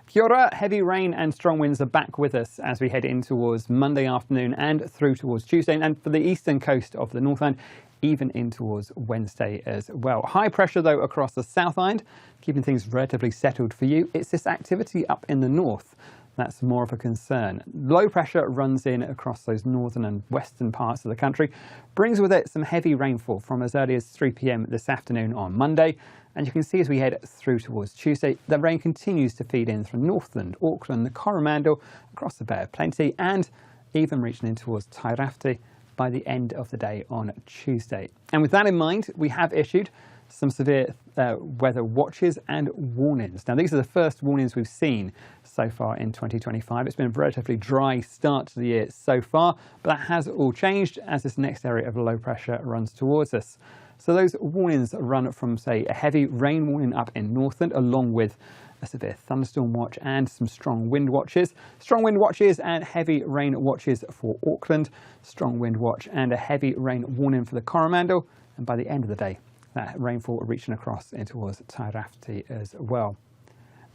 Kia ora. Heavy rain and strong winds are back with us as we head in towards Monday afternoon and through towards Tuesday, and for the eastern coast of the Northland, even in towards Wednesday as well. High pressure though across the South Island, keeping things relatively settled for you. It's this activity up in the north that's more of a concern. Low pressure runs in across those northern and western parts of the country, brings with it some heavy rainfall from as early as 3 p.m. this afternoon on Monday. And you can see as we head through towards Tuesday, the rain continues to feed in from Northland, Auckland, the Coromandel, across the Bay of Plenty, and even reaching in towards Tairāwhiti by the end of the day on Tuesday. And with that in mind, we have issued some severe weather watches and warnings. Now, these are the first warnings we've seen so far in 2025. It's been a relatively dry start to the year so far, but that has all changed as this next area of low pressure runs towards us. So those warnings run from, say, a heavy rain warning up in Northland, along with a severe thunderstorm watch and some strong wind watches. Strong wind watches and heavy rain watches for Auckland. Strong wind watch and a heavy rain warning for the Coromandel. And by the end of the day, that rainfall reaching across in towards Tairāwhiti as well.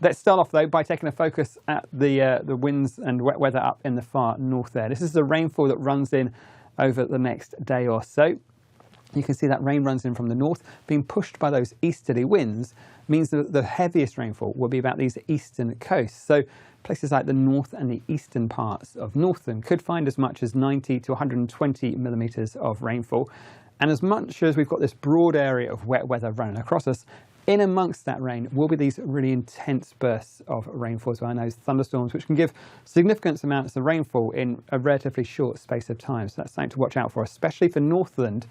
Let's start off though by taking a focus at the winds and wet weather up in the far north there. This is the rainfall that runs in over the next day or so. You can see that rain runs in from the north, being pushed by those easterly winds, means that the heaviest rainfall will be about these eastern coasts. So places like the north and the eastern parts of Northland could find as much as 90 to 120 millimetres of rainfall. And as much as we've got this broad area of wet weather running across us, in amongst that rain will be these really intense bursts of rainfall as well, and those thunderstorms, which can give significant amounts of rainfall in a relatively short space of time. So that's something to watch out for, especially for Northland,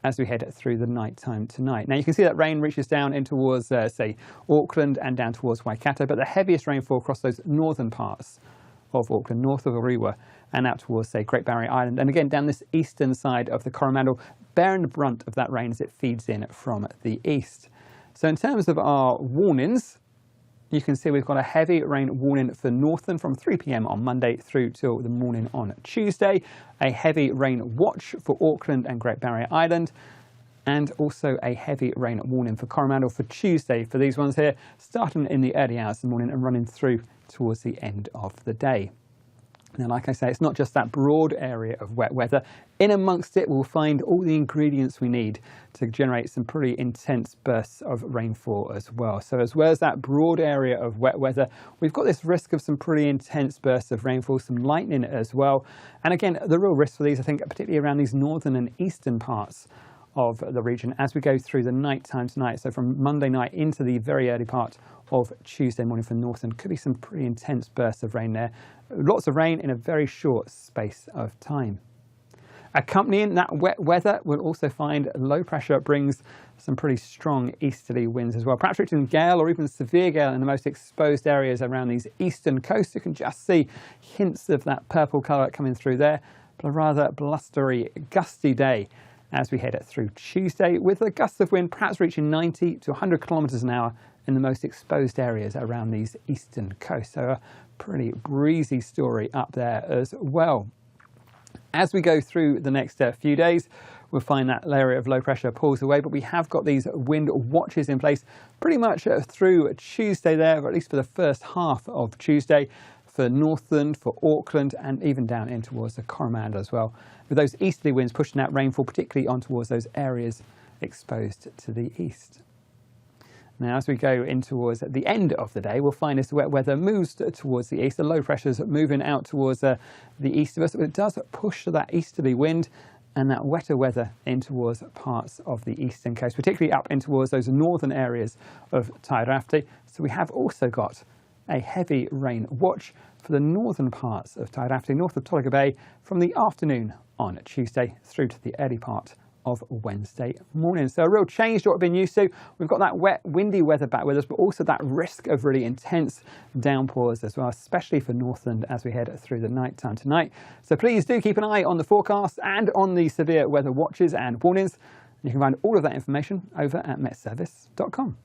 as we head through the night time tonight. Now you can see that rain reaches down in towards, say, Auckland and down towards Waikato, but the heaviest rainfall across those northern parts of Auckland, north of Orewa, and out towards, say, Great Barrier Island, and again down this eastern side of the Coromandel, bearing the brunt of that rain as it feeds in from the east. So in terms of our warnings, you can see we've got a heavy rain warning for Northland from 3 p.m. on Monday through till the morning on Tuesday. A heavy rain watch for Auckland and Great Barrier Island. And also a heavy rain warning for Coromandel for Tuesday for these ones here, starting in the early hours of the morning and running through towards the end of the day. Now, like I say, it's not just that broad area of wet weather. In amongst it, we'll find all the ingredients we need to generate some pretty intense bursts of rainfall as well. So as well as that broad area of wet weather, we've got this risk of some pretty intense bursts of rainfall, some lightning as well. And again, the real risk for these, I think, particularly around these northern and eastern parts of the region as we go through the night time tonight. So from Monday night into the very early part of Tuesday morning for Northland, could be some pretty intense bursts of rain there. Lots of rain in a very short space of time. Accompanying that wet weather, we'll also find low pressure brings some pretty strong easterly winds as well. Perhaps reaching gale or even severe gale in the most exposed areas around these eastern coasts. You can just see hints of that purple colour coming through there, but a rather blustery, gusty day as we head through Tuesday, with a gust of wind perhaps reaching 90 to 100 kilometres an hour in the most exposed areas around these eastern coasts. So a pretty breezy story up there as well. As we go through the next few days, we'll find that area of low pressure pulls away, but we have got these wind watches in place pretty much through Tuesday there, or at least for the first half of Tuesday, for Northland, for Auckland, and even down in towards the Coromandel as well, with those easterly winds pushing out rainfall, particularly on towards those areas exposed to the east. Now, as we go in towards the end of the day, we'll find as the wet weather moves towards the east, the low pressure's moving out towards the east of us, but it does push that easterly wind and that wetter weather in towards parts of the eastern coast, particularly up in towards those northern areas of Tairāwhiti. So we have also got a heavy rain watch for the northern parts of Tairāwhiti, north of Tolaga Bay, from the afternoon on Tuesday through to the early part of Wednesday morning. So a real change to what we've been used to. We've got that wet, windy weather back with us, but also that risk of really intense downpours as well, especially for Northland as we head through the night time tonight. So please do keep an eye on the forecast and on the severe weather watches and warnings. You can find all of that information over at metservice.com.